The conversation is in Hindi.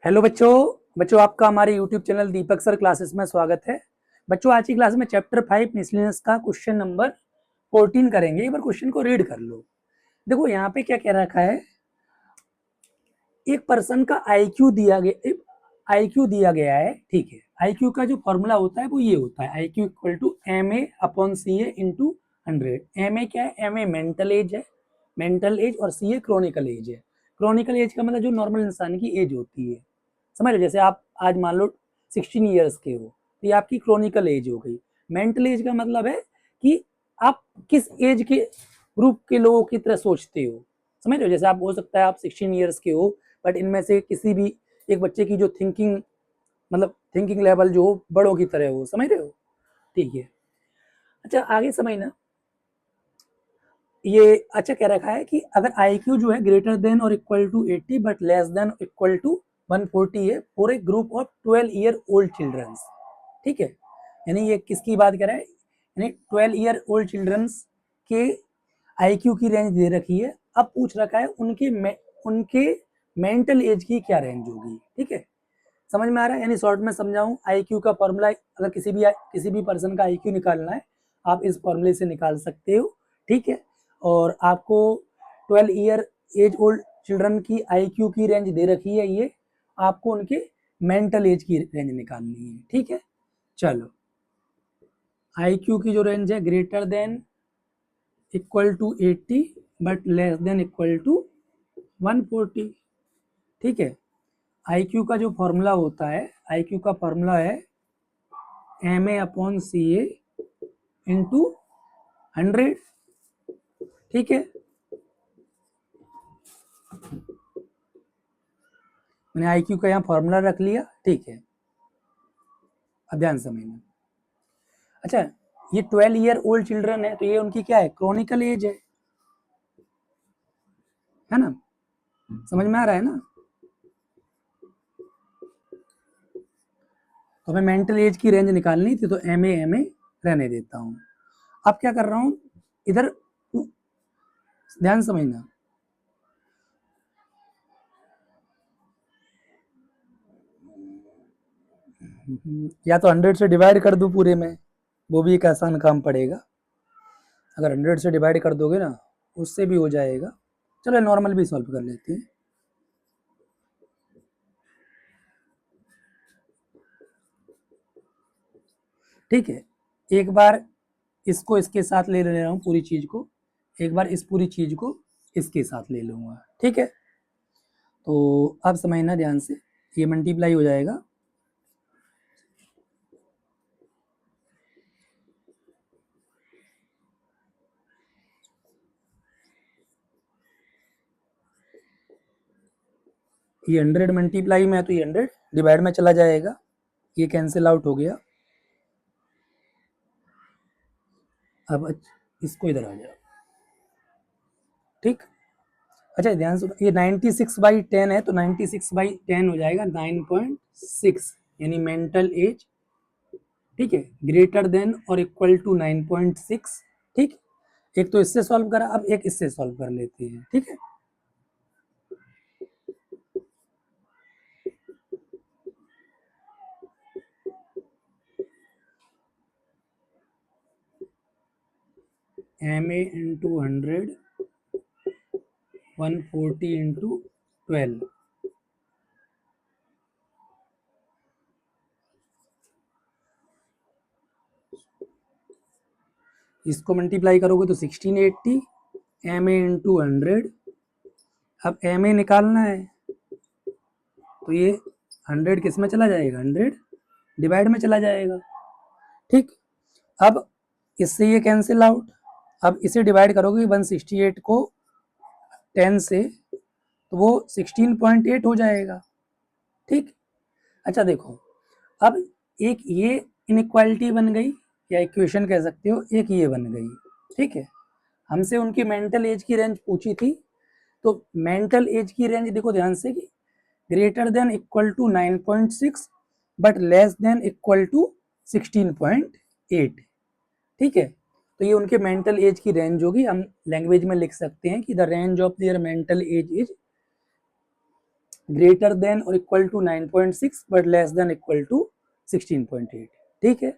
हेलो बच्चों आपका हमारे यूट्यूब चैनल दीपक सर क्लासेस में स्वागत है। बच्चों आज की क्लास में चैप्टर 5 मिसलेनियस का क्वेश्चन नंबर 14 करेंगे। एक बार क्वेश्चन को रीड कर लो। देखो यहाँ पे क्या कह रखा है, एक पर्सन का आईक्यू दिया गया है। ठीक है, आईक्यू का जो फॉर्मूला होता है वो ये होता है, IQ equal to M A upon C A into 100। M A क्या है, एम ए मेंटल एज है, मेंटल एज, और सी ए क्रोनिकल एज है। क्रोनिकल एज का मतलब जो नॉर्मल इंसान की एज होती है, समझ लो। जैसे आप आज मान लो 16 ईयर्स के हो तो ये आपकी क्रोनिकल एज हो गई। मेंटल एज का मतलब है कि आप किस एज के ग्रुप के लोगों की तरह सोचते हो, समझ रहे हो। जैसे आप हो सकता है आप 16 ईयर्स के हो, बट इनमें से किसी भी एक बच्चे की जो थिंकिंग मतलब थिंकिंग लेवल जो हो बड़ों की तरह हो, समझ रहे हो। ठीक है, अच्छा आगे समझना। ये अच्छा कह रखा है कि अगर आई क्यू जो है ग्रेटर देन और equal to 80 but less than equal to 140 है for a group of 12 year old childrens. ठीक है, यानी ये किसकी बात कर रहा है, यानी 12 ईयर ओल्ड चिल्ड्रंस के आई क्यू की रेंज दे रखी है। अब पूछ रखा है उनके मेंटल एज की क्या रेंज होगी। ठीक है, समझ में आ रहा है। यानी शॉर्ट में समझाऊं, आई क्यू का फॉर्मूला अगर किसी भी पर्सन का आई क्यू निकालना है आप इस फॉर्मूले से निकाल सकते हो। ठीक है, और आपको 12 ईयर एज ओल्ड चिल्ड्रन की आई क्यू की रेंज दे रखी है, ये आपको उनके मेंटल एज की रेंज निकालनी है। ठीक है, चलो आई क्यू की जो रेंज है greater than equal to 80 but less than equal to 140। ठीक है, आई क्यू का जो फॉर्मूला होता है, आई क्यू का फॉर्मूला है M A upon C A into 100। ठीक है, मैंने आई क्यू का यहाँ फॉर्मूला रख लिया। ठीक है, अब ध्यान समझना। अच्छा, ये 12 ईयर ओल्ड चिल्ड्रन है तो ये उनकी क्या है, क्रोनिकल एज है ना। समझ में आ रहा है ना। तो हमें मेंटल एज की रेंज निकालनी थी तो एम ए रहने देता हूँ। अब क्या कर रहा हूँ, इधर ध्यान समझना। या तो 100 से डिवाइड कर दूं पूरे में, वो भी एक आसान काम पड़ेगा। अगर 100 से डिवाइड कर दोगे ना उससे भी हो जाएगा। चलो नॉर्मल भी सॉल्व कर लेते हैं। ठीक है, एक बार इसको इसके साथ ले रहा हूँ पूरी चीज को, एक बार इस पूरी चीज को इसके साथ ले लूंगा। ठीक है, तो अब समझना ध्यान से, ये मल्टीप्लाई हो जाएगा। ये 100 मल्टीप्लाई में है तो ये 100 डिवाइड में चला जाएगा, ये कैंसिल आउट हो गया। अब इसको इधर आ जाओ। ठीक, अच्छा ध्यान से, ये 96/10 है तो 96/10 हो जाएगा 9.6, यानी मेंटल एज। ठीक है, ग्रेटर देन और इक्वल टू 9.6। ठीक, एक तो इससे सॉल्व करा, अब एक इससे सॉल्व कर लेते हैं। ठीक है, एम ए इंटू 100 140 इंटू 12। इसको मल्टीप्लाई करोगे तो 1680 एम ए इंटू 100। अब एम ए निकालना है तो ये 100 किस में चला जाएगा, 100 डिवाइड में चला जाएगा। ठीक, अब इससे ये कैंसिल आउट। अब इसे डिवाइड करोगे 168 को 10 से तो वो 16.8 हो जाएगा। ठीक, अच्छा देखो, अब एक ये इनइक्वालिटी बन गई या इक्वेशन कह सकते हो, एक ये बन गई। ठीक है, हमसे उनकी मेंटल एज की रेंज पूछी थी, तो मेंटल एज की रेंज देखो ध्यान से कि greater than equal to 9.6 but less than equal to 16.8। ठीक है, तो ये उनके मेंटल एज की रेंज होगी। हम लैंग्वेज में लिख सकते हैं कि the range of their mental age is greater than और equal to 9.6 but less than equal to 16.8। ठीक है,